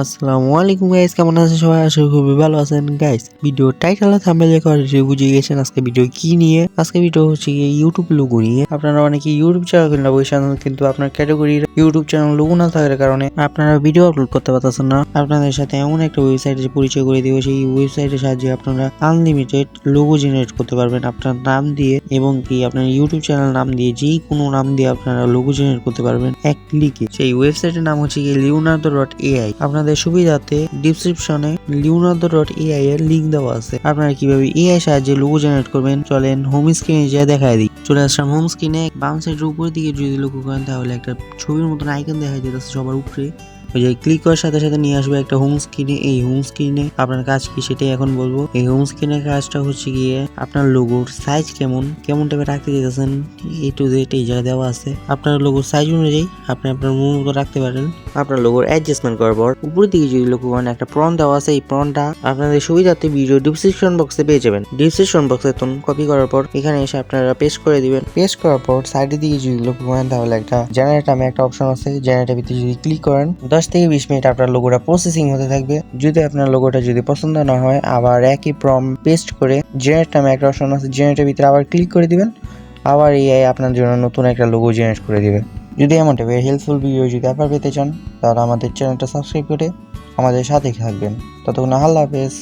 আসসালামু আলাইকুম গাইস, কেমন আছেন সবাই? আশা করি খুবই ভালো আছেন গাইস। ভিডিও টাইটেল আর থাম্বনেল দেখে অলরেডি বুঝে গেছেন আজকে ভিডিও কি নিয়ে। আজকে ভিডিও হচ্ছে ইউটিউব লোগো নিয়ে। আপনারা অনেকে ইউটিউব চ্যানেল কিনা বসেছেন, কিন্তু আপনার ক্যাটাগরির ইউটিউব চ্যানেল লোগো না থাকার কারণে আপনারা ভিডিও আপলোড করতে পারতেছেন না। আপনাদের সাথে এমন একটা ওয়েবসাইটের পরিচয় করে দিব, সেই ওয়েবসাইটের সাহায্যে আপনারা আনলিমিটেড লোগো জেনারেট করতে পারবেন আপনার নাম দিয়ে, এবং কি আপনার ইউটিউব চ্যানেল নাম দিয়ে যে কোনো নাম দিয়ে আপনারা লোগো জেনারেট করতে পারবেন এক ক্লিকে। সেই ওয়েবসাইটের নাম হচ্ছে leonardo.ai। আপনাদের সুবিধাতে ডিসক্রিপশনে leonardo.ai এর লিংক দেওয়া আছে। আপনারা কিভাবে এআই সাহায্যে লোগো জেনারেট করবেন চলেন হোম স্ক্রিনে যা দেখায় দিই। চলে আসলাম হোম স্ক্রিনে। বাম সাইডের উপরের দিকে যদি লক্ষ্য করেন তাহলে একটা ছবির মতন আইকন দেখা যাচ্ছে সবার উপরে। ওই যে ক্লিক করার সাথে সাথে নিয়ে আসবে একটা হোম স্ক্রিনে। এই হোম স্ক্রিনে আপনার কাজ কি সেটাই এখন বলবো। এই হোম স্ক্রিনের কাজটা হচ্ছে গিয়ে আপনার লোগোর সাইজ কেমন টাইপে রাখতে চাইতেছেন এ টু জেড এই জায়গায় দেওয়া আছে। আপনার লোগোর সাইজ অনুযায়ী আপনি আপনার মন মতো রাখতে পারেন। আপনার লোগোর অ্যাডজাস্টমেন্ট করার পর উপরের দিকে যদি লক্ষ্য করেন একটা প্রন দেওয়া আছে। এই প্রনটা আপনাদের সুবিধার্থে ভিডিও ডিসক্রিপশন বক্সে পেয়ে যাবেন। ডিসক্রিপশন বক্সে কপি করার পর এখানে এসে আপনারা পেস্ট করে দিবেন। পেস্ট করার পর সাইডের দিকে যদি লক্ষ্য করেন তাহলে একটা জেনারেট নামে একটা অপশন আছে। জেনারেটের ভিতরে যদি ক্লিক করেন 10 থেকে 20 মিনিট আপনার লোগোটা প্রসেসিং হতে থাকবে। যদি আপনার লোগোটা যদি পছন্দ না হয় আবার একই প্রম পেস্ট করে জেনারেট নামে একটা অপশন আছে, জেনারেটের ভিতরে আবার ক্লিক করে দিবেন। আবার এআই আপনার জন্য নতুন একটা লোগো জেনারেট করে দিবে। যদি এমন টাইপের হেল্পফুল ভিডিও যদি আবার পেতে চান তাহলে আমাদের চ্যানেলটা সাবস্ক্রাইব করে আমাদের সাথে থাকবেন। ততক্ষণ আল্লাহ হাফেজ।